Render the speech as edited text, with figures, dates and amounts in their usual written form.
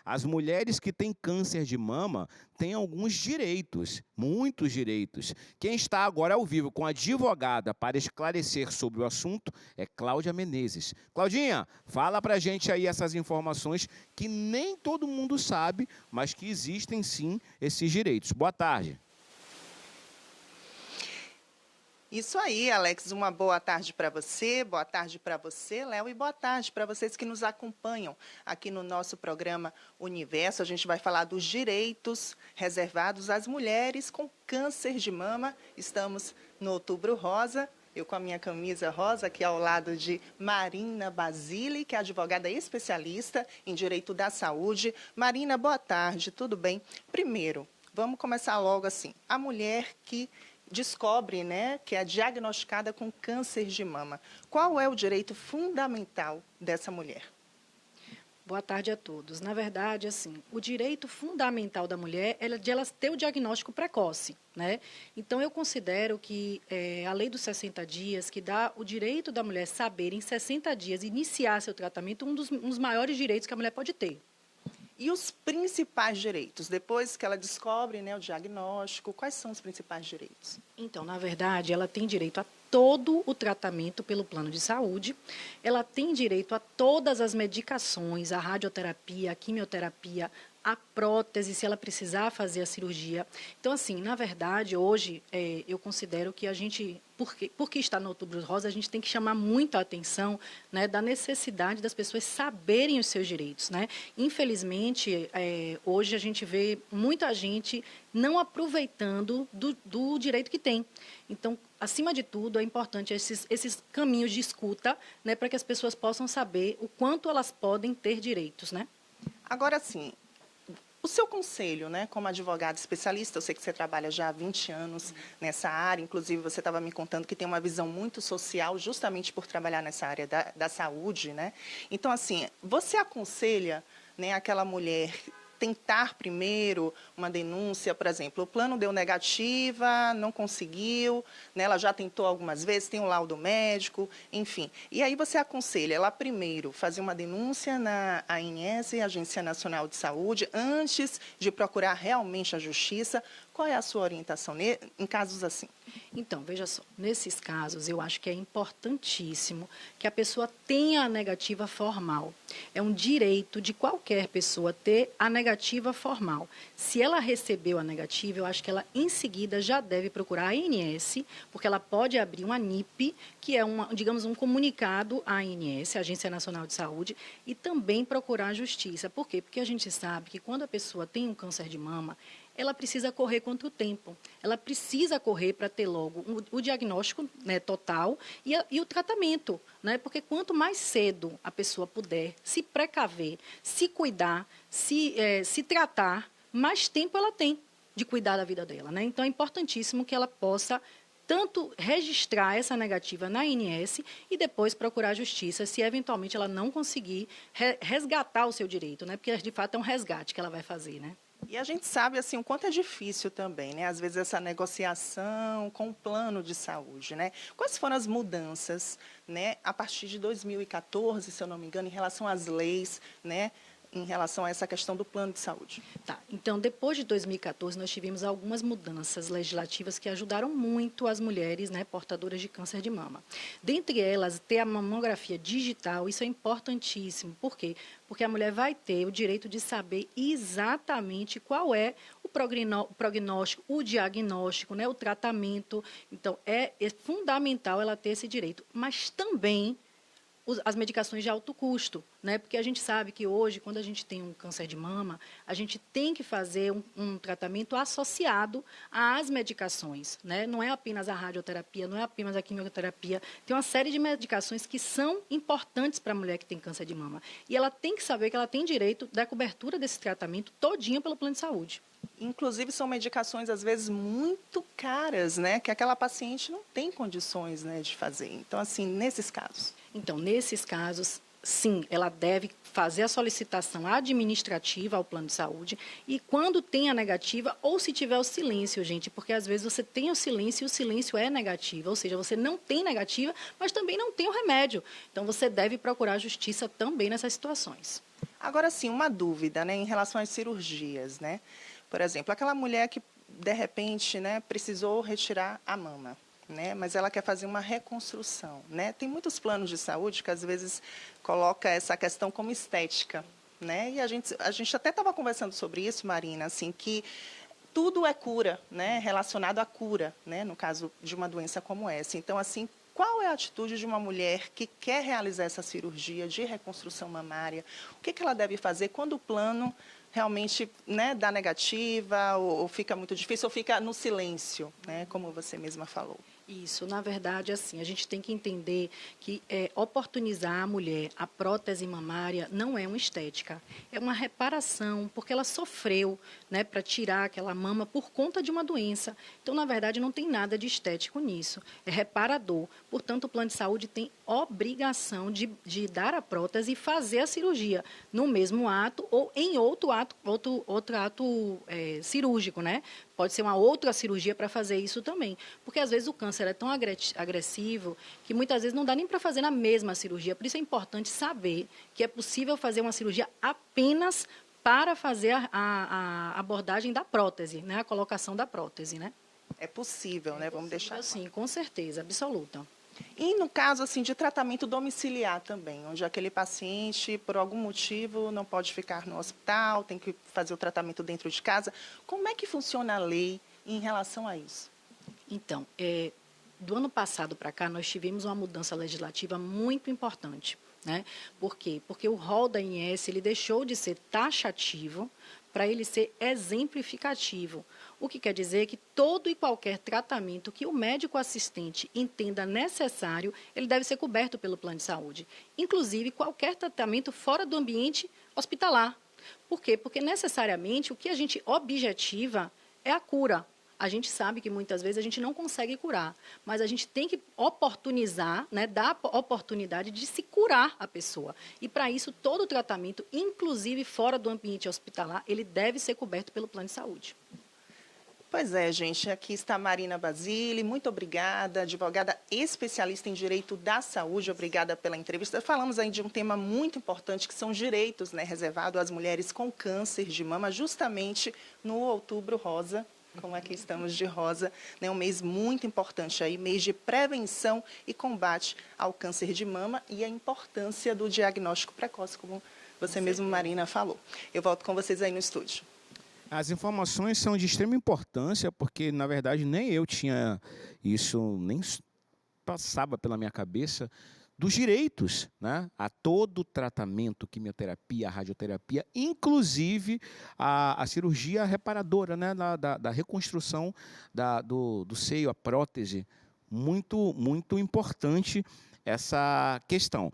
as mulheres que têm câncer de mama têm alguns direitos, muitos direitos. Quem está agora ao vivo com a advogada para esclarecer sobre o assunto é Cláudia Menezes. Claudinha, fala pra gente aí essas informações que nem todo mundo sabe, mas que existem sim esses direitos. Boa tarde. Isso aí, Alex, uma boa tarde para você, Léo, e boa tarde para vocês que nos acompanham aqui no nosso programa Universo. A gente vai falar dos direitos reservados às mulheres com câncer de mama. Estamos no Outubro Rosa, eu com a minha camisa rosa, aqui ao lado de Marina Basile, que é advogada especialista em direito da saúde. Marina, boa tarde, tudo bem? Primeiro, vamos começar logo assim, a mulher que descobre, né, que é diagnosticada com câncer de mama. Qual é o direito fundamental dessa mulher? Boa tarde a todos. Na verdade, assim, o direito fundamental da mulher é de ela ter o diagnóstico precoce, né? Então, eu considero que a lei dos 60 dias, que dá o direito da mulher saber em 60 dias iniciar seu tratamento, um dos maiores direitos que a mulher pode ter. E os principais direitos? Depois que ela descobre, né, o diagnóstico, quais são os principais direitos? Então, na verdade, ela tem direito a todo o tratamento pelo plano de saúde, ela tem direito a todas as medicações, a radioterapia, a quimioterapia, a prótese, se ela precisar fazer a cirurgia. Então, assim, na verdade, hoje, eu considero que a gente, porque está no Outubro Rosa, a gente tem que chamar muito a atenção, né, da necessidade das pessoas saberem os seus direitos, né? Infelizmente, hoje a gente vê muita gente não aproveitando do direito que tem. Então, acima de tudo, é importante esses caminhos de escuta, né, para que as pessoas possam saber o quanto elas podem ter direitos, né? Agora, sim, o seu conselho, né, como advogado especialista, eu sei que você trabalha já há 20 anos nessa área, inclusive você estava me contando que tem uma visão muito social justamente por trabalhar nessa área da saúde, né? Então, assim, você aconselha, né, aquela mulher tentar primeiro uma denúncia, por exemplo, o plano deu negativa, não conseguiu, né, ela já tentou algumas vezes, tem um laudo médico, enfim. E aí você aconselha ela primeiro fazer uma denúncia na ANS, Agência Nacional de Saúde, antes de procurar realmente a justiça. Qual é a sua orientação em casos assim? Então, veja só, nesses casos eu acho que é importantíssimo que a pessoa tenha a negativa formal. É um direito de qualquer pessoa ter a negativa formal. Se ela recebeu a negativa, eu acho que ela em seguida já deve procurar a ANS, porque ela pode abrir uma NIP, que é digamos, um comunicado à ANS, Agência Nacional de Saúde, e também procurar a justiça. Por quê? Porque a gente sabe que quando a pessoa tem um câncer de mama, ela precisa correr contra o tempo. Ela precisa correr para ter logo o diagnóstico, né, total e o tratamento, né? Porque quanto mais cedo a pessoa puder se precaver, se cuidar, se tratar, mais tempo ela tem de cuidar da vida dela, né? Então, é importantíssimo que ela possa tanto registrar essa negativa na ANS e depois procurar a justiça, se eventualmente ela não conseguir resgatar o seu direito, né? Porque, de fato, é um resgate que ela vai fazer, né? E a gente sabe assim o quanto é difícil também, né? Às vezes essa negociação com o plano de saúde, né? Quais foram as mudanças, né, a partir de 2014, se eu não me engano, em relação às leis, né, em relação a essa questão do plano de saúde? Tá, então, depois de 2014, nós tivemos algumas mudanças legislativas que ajudaram muito as mulheres, né, portadoras de câncer de mama. Dentre elas, ter a mamografia digital, isso é importantíssimo. Por quê? Porque a mulher vai ter o direito de saber exatamente qual é o prognóstico, o diagnóstico, né, o tratamento. Então, é fundamental ela ter esse direito. Mas também as medicações de alto custo, né? Porque a gente sabe que hoje, quando a gente tem um câncer de mama, a gente tem que fazer um tratamento associado às medicações, né? Não é apenas a radioterapia, não é apenas a quimioterapia, tem uma série de medicações que são importantes para a mulher que tem câncer de mama. E ela tem que saber que ela tem direito da cobertura desse tratamento todinho pelo plano de saúde. Inclusive, são medicações, às vezes, muito caras, né? Que aquela paciente não tem condições, né, de fazer. Então, assim, nesses casos. Então, nesses casos, sim, ela deve fazer a solicitação administrativa ao plano de saúde e quando tem a negativa, ou se tiver o silêncio, gente, porque às vezes você tem o silêncio e o silêncio é negativo, ou seja, você não tem negativa, mas também não tem o remédio. Então, você deve procurar a justiça também nessas situações. Agora sim, uma dúvida, né, em relação às cirurgias, né? Por exemplo, aquela mulher que de repente, né, precisou retirar a mama, né, mas ela quer fazer uma reconstrução, né? Tem muitos planos de saúde que às vezes coloca essa questão como estética, né? E a gente até estava conversando sobre isso, Marina, assim, que tudo é cura, né, relacionado à cura, né, no caso de uma doença como essa. Então, assim, qual é a atitude de uma mulher que quer realizar essa cirurgia de reconstrução mamária? O que ela deve fazer quando o plano realmente, né, dá negativa, ou fica muito difícil, ou fica no silêncio, né, como você mesma falou? Isso, na verdade, assim, a gente tem que entender que oportunizar a mulher a prótese mamária não é uma estética, é uma reparação, porque ela sofreu, né, para tirar aquela mama por conta de uma doença. Então, na verdade, não tem nada de estético nisso, é reparador. Portanto, o plano de saúde tem obrigação de dar a prótese e fazer a cirurgia no mesmo ato ou em outro ato, outro ato cirúrgico, né? Pode ser uma outra cirurgia para fazer isso também. Porque, às vezes, o câncer é tão agressivo que, muitas vezes, não dá nem para fazer na mesma cirurgia. Por isso, é importante saber que é possível fazer uma cirurgia apenas para fazer a abordagem da prótese, né? A colocação da prótese, né? É possível, né? Vamos deixar. Sim, com certeza, absoluta. E no caso assim de tratamento domiciliar também, onde aquele paciente, por algum motivo, não pode ficar no hospital, tem que fazer o tratamento dentro de casa, como é que funciona a lei em relação a isso? Então, do ano passado para cá, nós tivemos uma mudança legislativa muito importante. Né? Por quê? Porque o rol da ANS ele deixou de ser taxativo para ele ser exemplificativo. O que quer dizer que todo e qualquer tratamento que o médico assistente entenda necessário, ele deve ser coberto pelo plano de saúde. Inclusive, qualquer tratamento fora do ambiente hospitalar. Por quê? Porque, necessariamente, o que a gente objetiva é a cura. A gente sabe que, muitas vezes, a gente não consegue curar, mas a gente tem que oportunizar, né, dar a oportunidade de se curar a pessoa. E, para isso, todo o tratamento, inclusive fora do ambiente hospitalar, ele deve ser coberto pelo plano de saúde. Pois é, gente, aqui está Marina Basile, muito obrigada, advogada especialista em direito da saúde, obrigada pela entrevista. Falamos aí de um tema muito importante, que são os direitos, né, reservados às mulheres com câncer de mama, justamente no Outubro Rosa, como aqui estamos de rosa, né, um mês muito importante aí, mês de prevenção e combate ao câncer de mama e a importância do diagnóstico precoce, como você mesmo, Marina, falou. Eu volto com vocês aí no estúdio. As informações são de extrema importância, porque, na verdade, nem eu tinha isso, nem passava pela minha cabeça, dos direitos, né, a todo tratamento, quimioterapia, radioterapia, inclusive a cirurgia reparadora, né, da reconstrução do seio, a prótese. Muito, muito importante essa questão.